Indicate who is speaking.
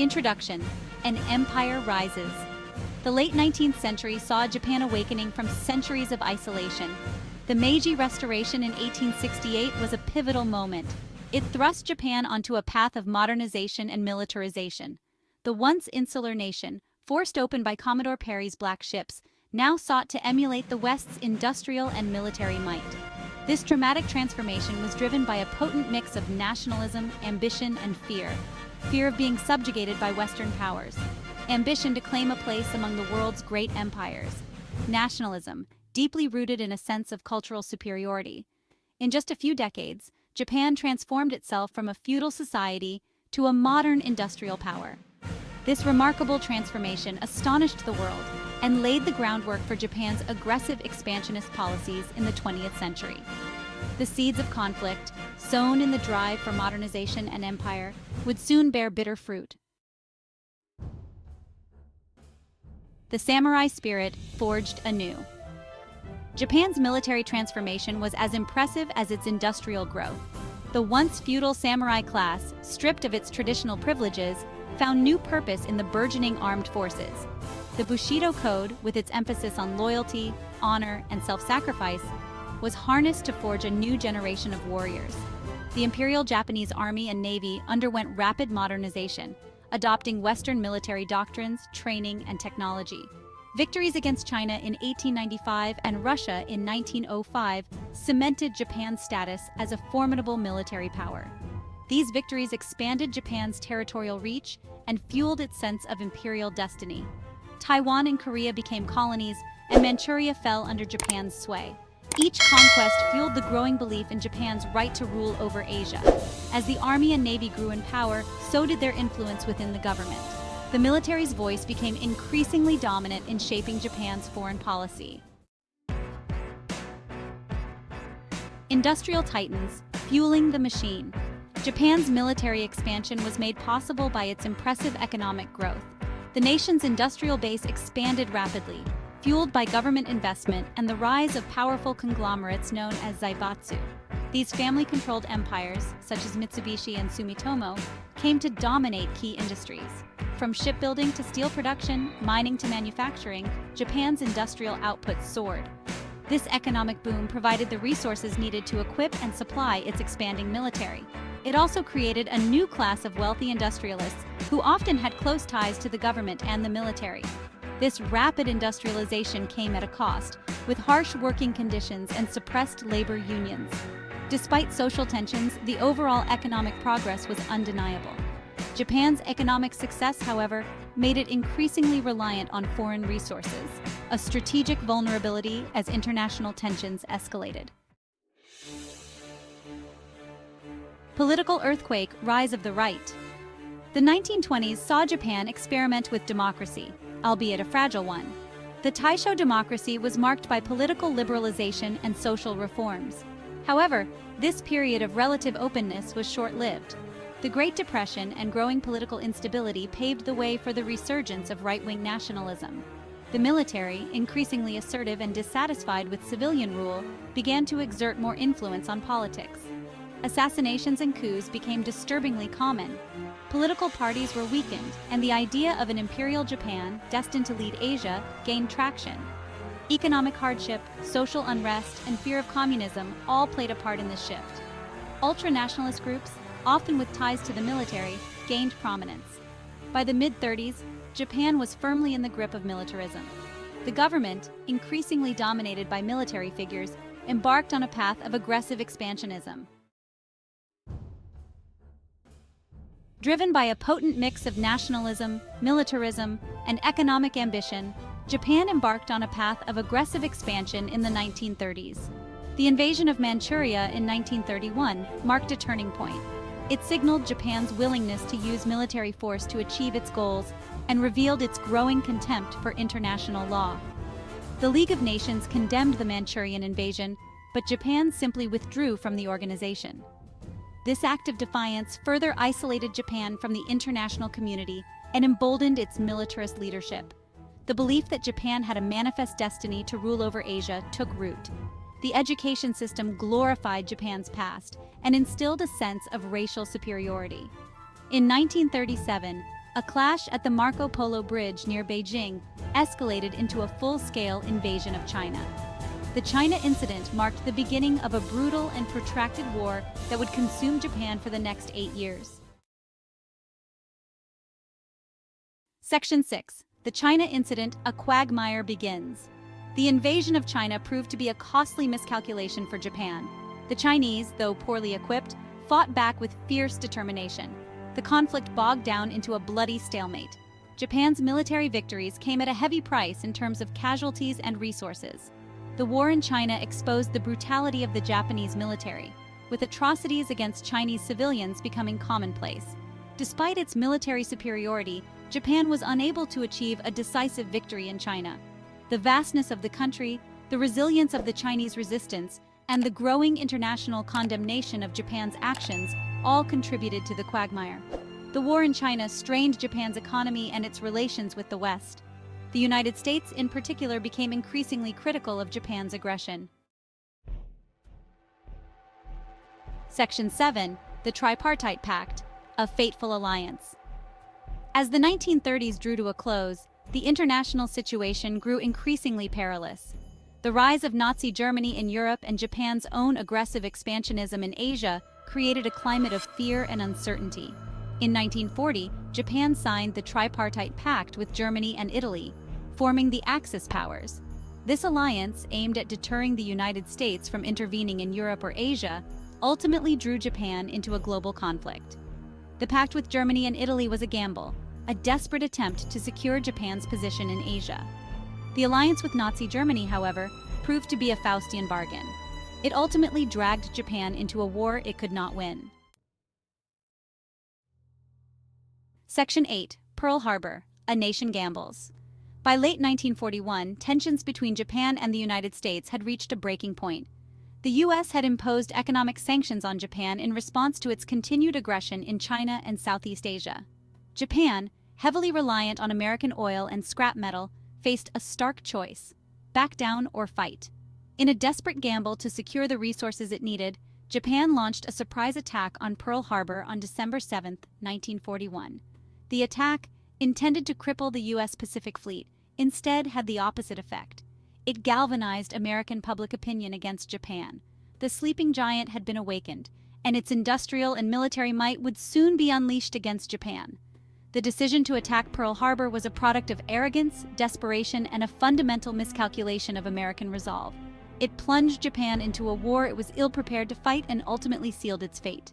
Speaker 1: Introduction: An empire rises. The late 19th century saw Japan awakening from centuries of isolation. The Meiji Restoration in 1868 was a pivotal moment. It thrust Japan onto a path of modernization and militarization. The once insular nation, forced open by Commodore Perry's black ships, now sought to emulate the West's industrial and military might. This dramatic transformation was driven by a potent mix of nationalism, ambition, and fear. Fear of being subjugated by Western powers. Ambition to claim a place among the world's great empires. Nationalism, deeply rooted in a sense of cultural superiority. In just a few decades, Japan transformed itself from a feudal society to a modern industrial power. This remarkable transformation astonished the world and laid the groundwork for Japan's aggressive expansionist policies in the 20th century. The seeds of conflict, sown in the drive for modernization and empire, would soon bear bitter fruit. The samurai spirit forged anew. Japan's military transformation was as impressive as its industrial growth. The once feudal samurai class, stripped of its traditional privileges, found new purpose in the burgeoning armed forces. The Bushido code, with its emphasis on loyalty, honor, and self-sacrifice, was harnessed to forge a new generation of warriors. The Imperial Japanese Army and Navy underwent rapid modernization, adopting Western military doctrines, training, and technology. Victories against China in 1895 and Russia in 1905 cemented Japan's status as a formidable military power. These victories expanded Japan's territorial reach and fueled its sense of imperial destiny. Taiwan and Korea became colonies, and Manchuria fell under Japan's sway. Each conquest fueled the growing belief in Japan's right to rule over Asia. As the army and navy grew in power, so did their influence within the government. The military's voice became increasingly dominant in shaping Japan's foreign policy. Industrial titans, fueling the machine. Japan's military expansion was made possible by its impressive economic growth. The nation's industrial base expanded rapidly, fueled by government investment and the rise of powerful conglomerates known as Zaibatsu. These family-controlled empires, such as Mitsubishi and Sumitomo, came to dominate key industries. From shipbuilding to steel production, mining to manufacturing, Japan's industrial output soared. This economic boom provided the resources needed to equip and supply its expanding military. It also created a new class of wealthy industrialists who often had close ties to the government and the military. This rapid industrialization came at a cost, with harsh working conditions and suppressed labor unions. Despite social tensions, the overall economic progress was undeniable. Japan's economic success, however, made it increasingly reliant on foreign resources, a strategic vulnerability as international tensions escalated. Political earthquake, rise of the right. The 1920s saw Japan experiment with democracy, albeit a fragile one. The Taisho democracy was marked by political liberalization and social reforms. However, this period of relative openness was short-lived. The Great Depression and growing political instability paved the way for the resurgence of right-wing nationalism. The military, increasingly assertive and dissatisfied with civilian rule, began to exert more influence on politics. Assassinations and coups became disturbingly common. Political parties were weakened, and the idea of an imperial Japan, destined to lead Asia, gained traction. Economic hardship, social unrest, and fear of communism all played a part in this shift. Ultra-nationalist groups, often with ties to the military, gained prominence. By the mid-30s, Japan was firmly in the grip of militarism. The government, increasingly dominated by military figures, embarked on a path of aggressive expansionism. Driven by a potent mix of nationalism, militarism, and economic ambition, Japan embarked on a path of aggressive expansion in the 1930s. The invasion of Manchuria in 1931 marked a turning point. It signaled Japan's willingness to use military force to achieve its goals and revealed its growing contempt for international law. The League of Nations condemned the Manchurian invasion, but Japan simply withdrew from the organization. This act of defiance further isolated Japan from the international community and emboldened its militarist leadership. The belief that Japan had a manifest destiny to rule over Asia took root. The education system glorified Japan's past and instilled a sense of racial superiority. In 1937, A clash at the Marco Polo Bridge near Beijing escalated into a full-scale invasion of China. The China incident marked the beginning of a brutal and protracted war that would consume Japan for the next 8 years. Section 6. The China Incident, a quagmire begins. The invasion of China proved to be a costly miscalculation for Japan. The Chinese, though poorly equipped, fought back with fierce determination. The conflict bogged down into a bloody stalemate. Japan's military victories came at a heavy price in terms of casualties and resources. The war in China exposed the brutality of the Japanese military, with atrocities against Chinese civilians becoming commonplace. Despite its military superiority, Japan was unable to achieve a decisive victory in China. The vastness of the country, the resilience of the Chinese resistance, and the growing international condemnation of Japan's actions all contributed to the quagmire. The war in China strained Japan's economy and its relations with the West. The United States, in particular, became increasingly critical of Japan's aggression. Section 7. The Tripartite Pact, a fateful alliance. As the 1930s drew to a close, the international situation grew increasingly perilous. The rise of Nazi Germany in Europe and Japan's own aggressive expansionism in Asia created a climate of fear and uncertainty. In 1940, Japan signed the Tripartite Pact with Germany and Italy, forming the Axis powers. This alliance, aimed at deterring the United States from intervening in Europe or Asia, ultimately drew Japan into a global conflict. The pact with Germany and Italy was a gamble, a desperate attempt to secure Japan's position in Asia. The alliance with Nazi Germany, however, proved to be a Faustian bargain. It ultimately dragged Japan into a war it could not win. Section 8. Pearl Harbor, a nation gambles. By late 1941, tensions between Japan and the United States had reached a breaking point. The U.S. had imposed economic sanctions on Japan in response to its continued aggression in China and Southeast Asia. Japan, heavily reliant on American oil and scrap metal, faced a stark choice: back down or fight. In a desperate gamble to secure the resources it needed, Japan launched a surprise attack on Pearl Harbor on December 7, 1941. The attack, intended to cripple the U.S. Pacific Fleet, instead had the opposite effect. It galvanized American public opinion against Japan. The sleeping giant had been awakened, and its industrial and military might would soon be unleashed against Japan. The decision to attack Pearl Harbor was a product of arrogance, desperation, and a fundamental miscalculation of American resolve. It plunged Japan into a war it was ill-prepared to fight and ultimately sealed its fate.